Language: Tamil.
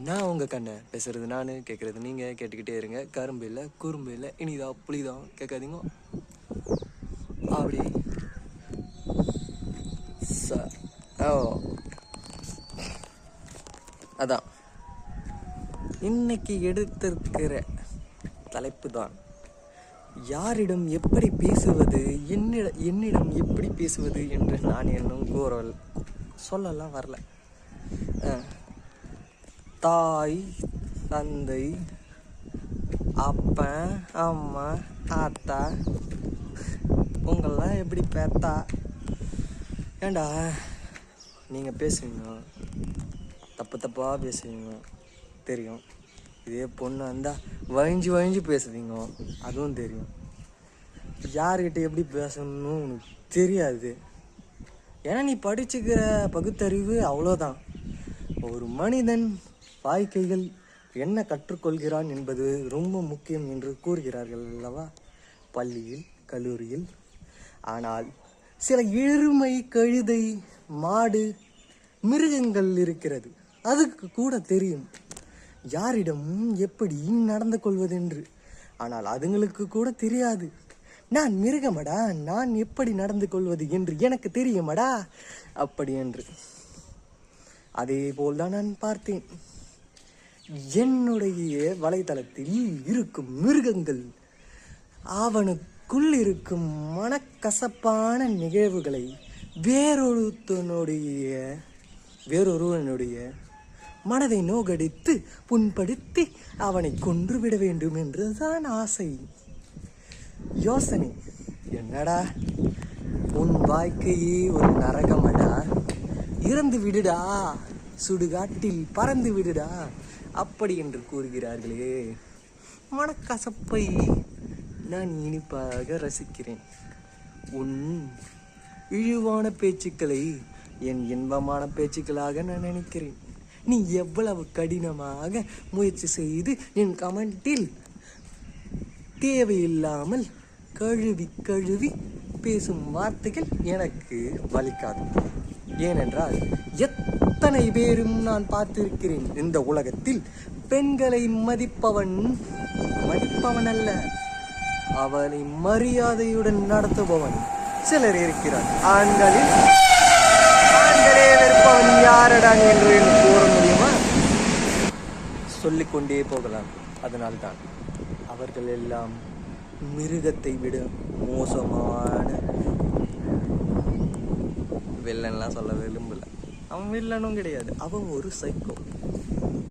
நான் உங்கள் கண்ணை பேசுறது நான், கேட்குறது நீங்கள், கேட்டுக்கிட்டே இருங்க. கரும்பு இல்லை குறும்பு இல்லை, இனிதா புளிதான், கேட்காதீங்க. அப்படி ஓ அதான் இன்னைக்கு எடுத்திருக்கிற தலைப்பு தான், யாரிடம் எப்படி பேசுவது, என்னிடம் எப்படி பேசுவது என்று நான் என்னும் சொல்லலாம் வரல. தாய், தந்தை, அப்பன், அம்மா, ஆத்தா, உங்கள்லாம் எப்படி பேத்தா? ஏண்டா நீங்கள் பேசுவீங்க, தப்பு தப்பாக பேசுவீங்க தெரியும். இதே பொண்ணு வந்தால் வழிஞ்சு பேசுவீங்க, அதுவும் தெரியும். யார்கிட்ட எப்படி பேசணும்னு உனக்கு தெரியாது. ஏன்னா நீ படிச்சுக்கிற பகுத்தறிவு அவ்வளோதான். ஒரு மனிதன் வாழ்க்கையில் என்ன கற்றுக்கொள்கிறான் என்பது ரொம்ப முக்கியம் என்று கூறுகிறார்கள் அல்லவா, பள்ளியில் கல்லூரியில். ஆனால் சில எருமை, கழுதை, மாடு, மிருகங்கள் இருக்கிறது, அதுக்கு கூட தெரியும் யாரிடம் எப்படி நடந்து கொள்வதென்று. ஆனால் அதுங்களுக்கு கூட தெரியாது, நான் மிருகமடா, நான் எப்படி நடந்து கொள்வது என்று எனக்கு தெரியுமடா அப்படி என்று. அதே போல்தான் நான் பார்த்தேன். என்னுடைய வலைத்தளத்தில் இருக்கும் மிருகங்கள் அவனுக்குள் இருக்கும் மனக்கசப்பான நிகழ்வுகளை வேறொருவனுடைய மனதை நோகடித்து புண்படுத்தி அவனை கொன்றுவிட வேண்டும் என்றுதான் ஆசை, யோசனை. என்னடா உன் வாழ்க்கையே ஒரு நரகமடா, இறந்து விடுடா, சுடுகாட்டில் பறந்து விடுடா அப்படி என்று கூறுகிறார்களே. மனக்கசப்பை நான் இனிப்பாக ரசிக்கிறேன். உன் இழிவான பேச்சுக்களை என் இன்பமான பேச்சுக்களாக நான் நினைக்கிறேன். நீ எவ்வளவு கடினமாக முயற்சி செய்து என் கமெண்டில் தேவையில்லாமல் கழுவி பேசும் வார்த்தைகள் எனக்கு வலிக்காது. ஏனென்றால் எத்தனை பேரும் நான் பார்த்திருக்கிறேன். இந்த உலகத்தில் பெண்களை மதிப்பவன் அல்ல, அவனை மரியாதையுடன் நடத்துபவன் சிலர் இருக்கிறார். ஆண்களே வெறுப்பவன் யாரடா என்று கூற முடியுமா? சொல்லிக்கொண்டே போகலாம். அதனால்தான் அவர்கள் எல்லாம் மிருகத்தை விட மோசமான வில்லன்லாம் சொல்ல விரும்பல. அவன் வில்லனும் கிடையாது, அவன் ஒரு சைக்கோ.